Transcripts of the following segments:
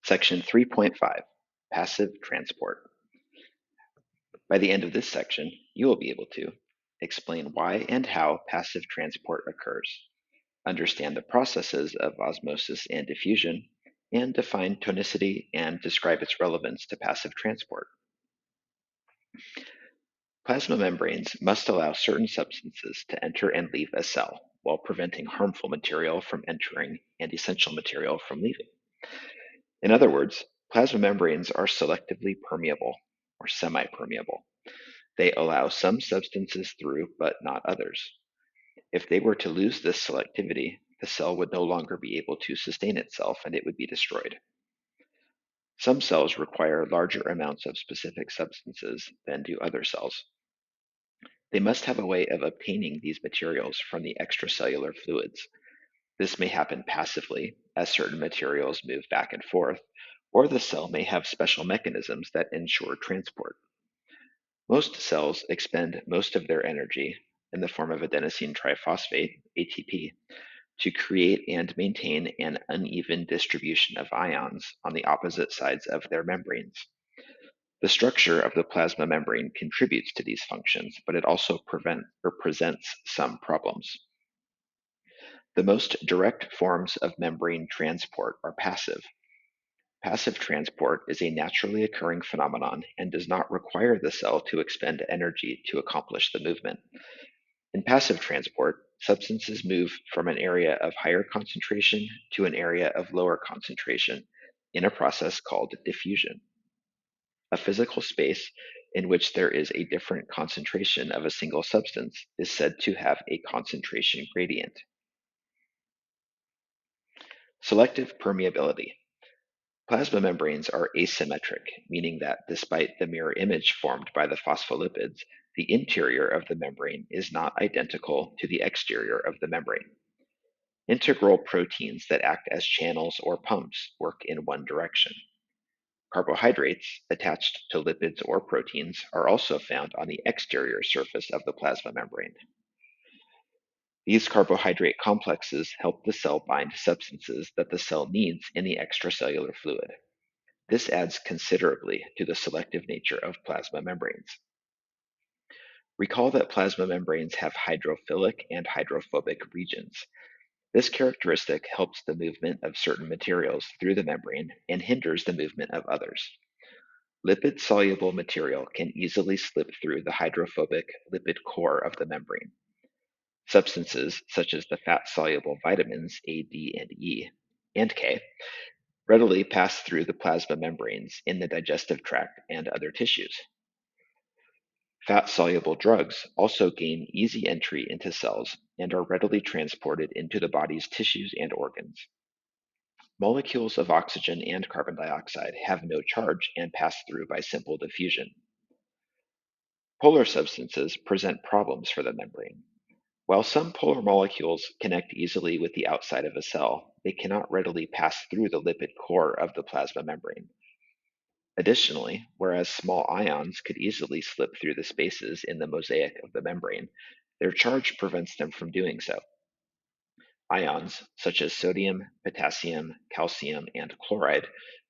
Section 3.5, Passive Transport. By the end of this section, you will be able to explain why and how passive transport occurs, understand the processes of osmosis and diffusion, and define tonicity and describe its relevance to passive transport. Plasma membranes must allow certain substances to enter and leave a cell, while preventing harmful material from entering and essential material from leaving. In other words, plasma membranes are selectively permeable, or semi-permeable. They allow some substances through, but not others. If they were to lose this selectivity, the cell would no longer be able to sustain itself and it would be destroyed. Some cells require larger amounts of specific substances than do other cells. They must have a way of obtaining these materials from the extracellular fluids. This may happen passively, as certain materials move back and forth, or the cell may have special mechanisms that ensure transport. Most cells expend most of their energy in the form of adenosine triphosphate, ATP, to create and maintain an uneven distribution of ions on the opposite sides of their membranes. The structure of the plasma membrane contributes to these functions, but it also presents some problems. The most direct forms of membrane transport are passive. Passive transport is a naturally occurring phenomenon and does not require the cell to expend energy to accomplish the movement. In passive transport, substances move from an area of higher concentration to an area of lower concentration in a process called diffusion. A physical space in which there is a different concentration of a single substance is said to have a concentration gradient. Selective permeability. Plasma membranes are asymmetric, meaning that despite the mirror image formed by the phospholipids, the interior of the membrane is not identical to the exterior of the membrane. Integral proteins that act as channels or pumps work in one direction. Carbohydrates attached to lipids or proteins are also found on the exterior surface of the plasma membrane. These carbohydrate complexes help the cell bind substances that the cell needs in the extracellular fluid. This adds considerably to the selective nature of plasma membranes. Recall that plasma membranes have hydrophilic and hydrophobic regions. This characteristic helps the movement of certain materials through the membrane and hinders the movement of others. Lipid-soluble material can easily slip through the hydrophobic lipid core of the membrane. Substances such as the fat-soluble vitamins A, D, and E, and K readily pass through the plasma membranes in the digestive tract and other tissues. Fat-soluble drugs also gain easy entry into cells and are readily transported into the body's tissues and organs. Molecules of oxygen and carbon dioxide have no charge and pass through by simple diffusion. Polar substances present problems for the membrane. While some polar molecules connect easily with the outside of a cell, they cannot readily pass through the lipid core of the plasma membrane. Additionally, whereas small ions could easily slip through the spaces in the mosaic of the membrane, their charge prevents them from doing so. Ions, such as sodium, potassium, calcium, and chloride,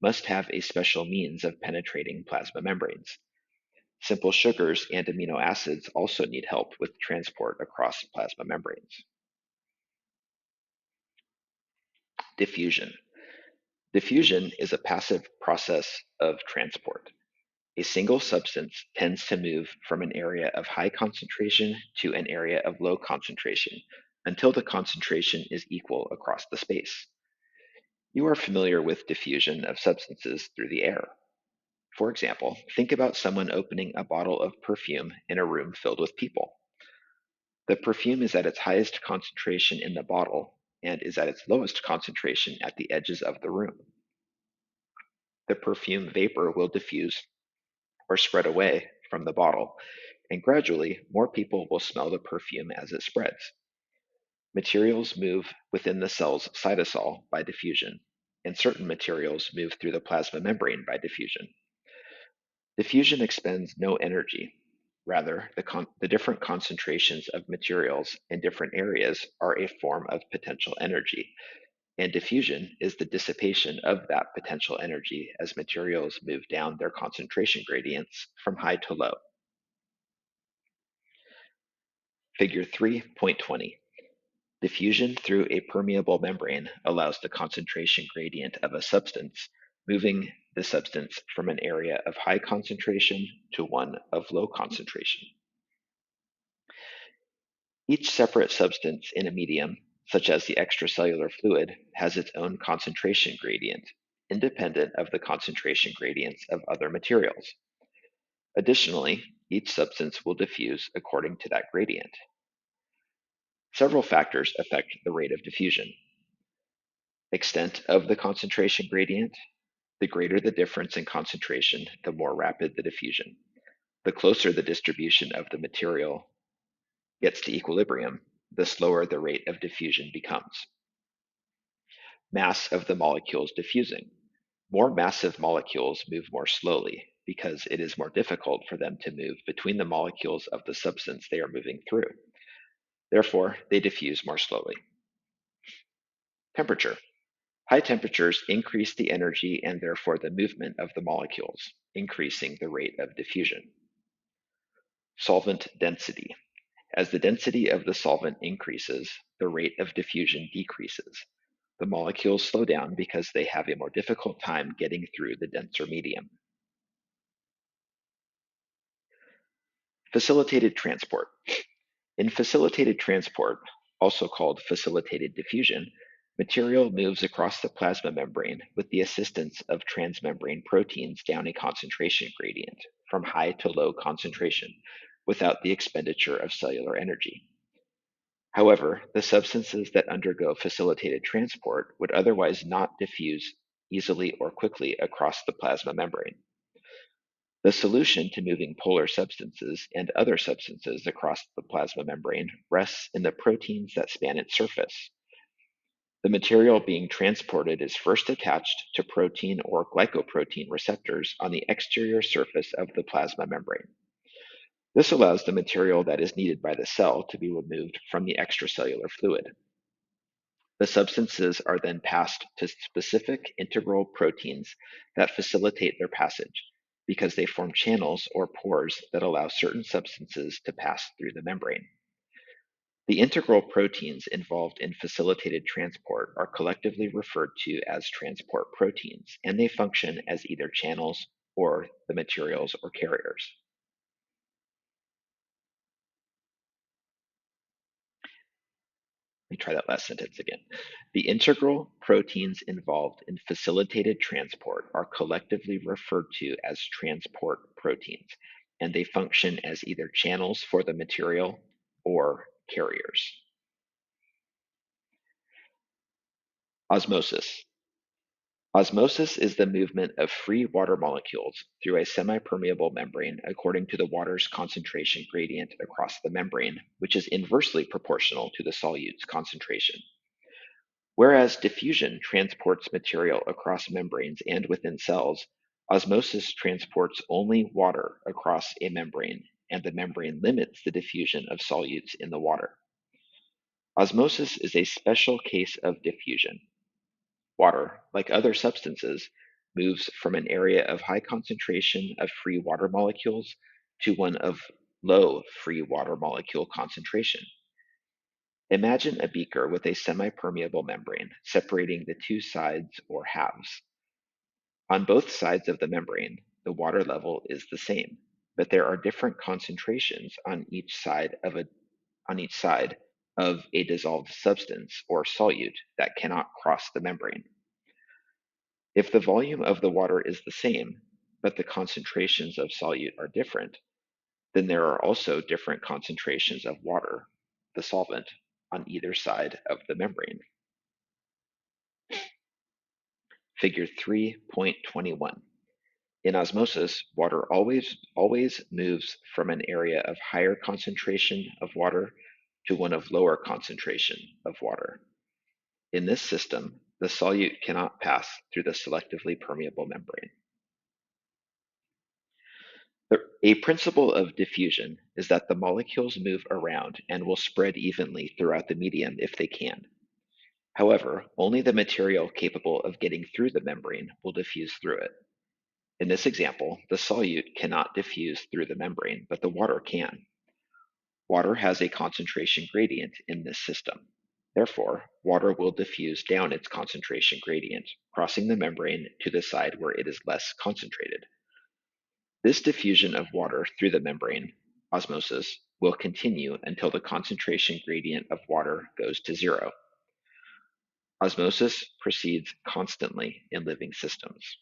must have a special means of penetrating plasma membranes. Simple sugars and amino acids also need help with transport across plasma membranes. Diffusion. Diffusion is a passive process of transport. A single substance tends to move from an area of high concentration to an area of low concentration until the concentration is equal across the space. You are familiar with diffusion of substances through the air. For example, think about someone opening a bottle of perfume in a room filled with people. The perfume is at its highest concentration in the bottle and is at its lowest concentration at the edges of the room. The perfume vapor will diffuse or spread away from the bottle, and gradually more people will smell the perfume as it spreads. Materials move within the cell's cytosol by diffusion, and certain materials move through the plasma membrane by diffusion. Diffusion expends no energy. Rather, the different concentrations of materials in different areas are a form of potential energy, and diffusion is the dissipation of that potential energy as materials move down their concentration gradients from high to low. Figure 3.20. Diffusion through a permeable membrane allows the concentration gradient of a substance, moving the substance from an area of high concentration to one of low concentration. Each separate substance in a medium, such as the extracellular fluid, has its own concentration gradient, independent of the concentration gradients of other materials. Additionally, each substance will diffuse according to that gradient. Several factors affect the rate of diffusion. Extent of the concentration gradient. The greater the difference in concentration, the more rapid the diffusion. The closer the distribution of the material gets to equilibrium, the slower the rate of diffusion becomes. Mass of the molecules diffusing. More massive molecules move more slowly because it is more difficult for them to move between the molecules of the substance they are moving through. Therefore, they diffuse more slowly. Temperature. High temperatures increase the energy and therefore the movement of the molecules, increasing the rate of diffusion. Solvent density. As the density of the solvent increases, the rate of diffusion decreases. The molecules slow down because they have a more difficult time getting through the denser medium. Facilitated transport. In facilitated transport, also called facilitated diffusion, material moves across the plasma membrane with the assistance of transmembrane proteins down a concentration gradient from high to low concentration without the expenditure of cellular energy. However, the substances that undergo facilitated transport would otherwise not diffuse easily or quickly across the plasma membrane. The solution to moving polar substances and other substances across the plasma membrane rests in the proteins that span its surface. The material being transported is first attached to protein or glycoprotein receptors on the exterior surface of the plasma membrane. This allows the material that is needed by the cell to be removed from the extracellular fluid. The substances are then passed to specific integral proteins that facilitate their passage because they form channels or pores that allow certain substances to pass through the membrane. The integral proteins involved in facilitated transport are collectively referred to as transport proteins, and they function as either channels or the materials or carriers. Let me try that last sentence again. The integral proteins involved in facilitated transport are collectively referred to as transport proteins, and they function as either channels for the material or carriers. Osmosis. Osmosis is the movement of free water molecules through a semipermeable membrane according to the water's concentration gradient across the membrane, which is inversely proportional to the solute's concentration. Whereas diffusion transports material across membranes and within cells, osmosis transports only water across a membrane, and the membrane limits the diffusion of solutes in the water. Osmosis is a special case of diffusion. Water, like other substances, moves from an area of high concentration of free water molecules to one of low free water molecule concentration. Imagine a beaker with a semipermeable membrane separating the two sides or halves. On both sides of the membrane, the water level is the same, but there are different concentrations on each side of a dissolved substance or solute that cannot cross the membrane. If the volume of the water is the same, but the concentrations of solute are different, then there are also different concentrations of water, the solvent, on either side of the membrane. Figure 3.21. In osmosis, water always moves from an area of higher concentration of water to one of lower concentration of water. In this system, the solute cannot pass through the selectively permeable membrane. A principle of diffusion is that the molecules move around and will spread evenly throughout the medium if they can. However, only the material capable of getting through the membrane will diffuse through it. In this example, the solute cannot diffuse through the membrane, but the water can. Water has a concentration gradient in this system. Therefore, water will diffuse down its concentration gradient, crossing the membrane to the side where it is less concentrated. This diffusion of water through the membrane, osmosis, will continue until the concentration gradient of water goes to zero. Osmosis proceeds constantly in living systems.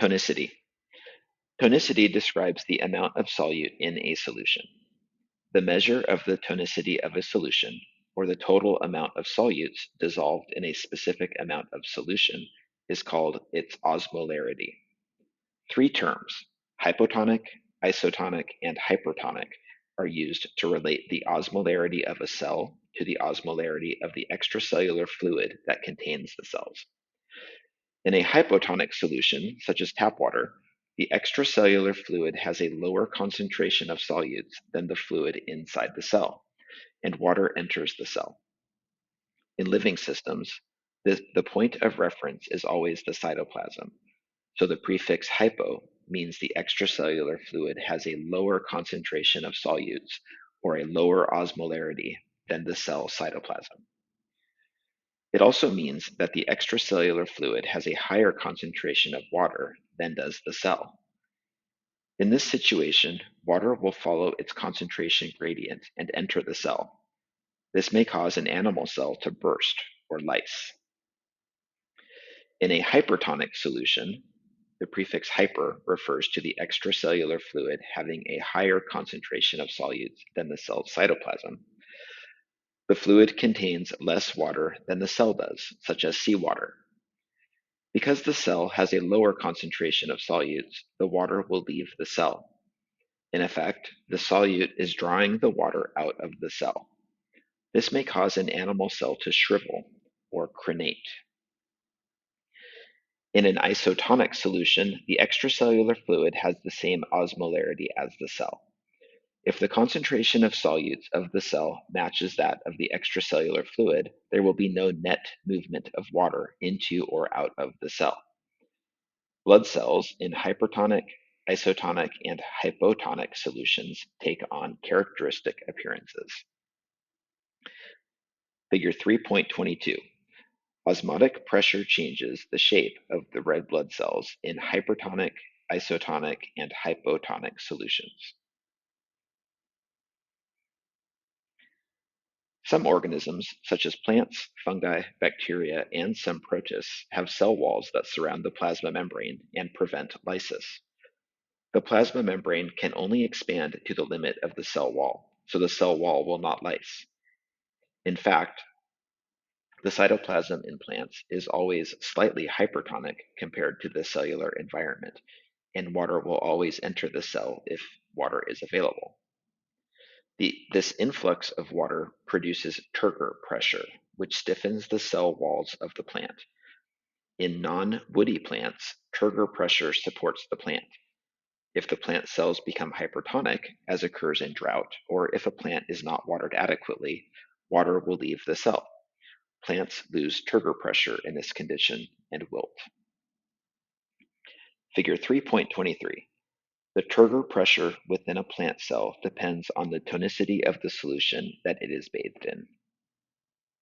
Tonicity. Tonicity describes the amount of solute in a solution. The measure of the tonicity of a solution, or the total amount of solutes dissolved in a specific amount of solution, is called its osmolarity. Three terms, hypotonic, isotonic, and hypertonic, are used to relate the osmolarity of a cell to the osmolarity of the extracellular fluid that contains the cells. In a hypotonic solution, such as tap water, the extracellular fluid has a lower concentration of solutes than the fluid inside the cell, and water enters the cell. In living systems, the point of reference is always the cytoplasm, so the prefix hypo means the extracellular fluid has a lower concentration of solutes or a lower osmolarity than the cell cytoplasm. It also means that the extracellular fluid has a higher concentration of water than does the cell. In this situation, water will follow its concentration gradient and enter the cell. This may cause an animal cell to burst or lyse. In a hypertonic solution, the prefix hyper refers to the extracellular fluid having a higher concentration of solutes than the cell's cytoplasm. The fluid contains less water than the cell does, such as seawater. Because the cell has a lower concentration of solutes, the water will leave the cell. In effect, the solute is drawing the water out of the cell. This may cause an animal cell to shrivel or crenate. In an isotonic solution, the extracellular fluid has the same osmolarity as the cell. If the concentration of solutes of the cell matches that of the extracellular fluid, there will be no net movement of water into or out of the cell. Blood cells in hypertonic, isotonic, and hypotonic solutions take on characteristic appearances. Figure 3.22. Osmotic pressure changes the shape of the red blood cells in hypertonic, isotonic, and hypotonic solutions. Some organisms, such as plants, fungi, bacteria, and some protists, have cell walls that surround the plasma membrane and prevent lysis. The plasma membrane can only expand to the limit of the cell wall, so the cell wall will not lyse. In fact, the cytoplasm in plants is always slightly hypertonic compared to the cellular environment, and water will always enter the cell if water is available. This influx of water produces turgor pressure, which stiffens the cell walls of the plant. In non-woody plants, turgor pressure supports the plant. If the plant cells become hypertonic, as occurs in drought, or if a plant is not watered adequately, water will leave the cell. Plants lose turgor pressure in this condition and wilt. Figure 3.23. The turgor pressure within a plant cell depends on the tonicity of the solution that it is bathed in.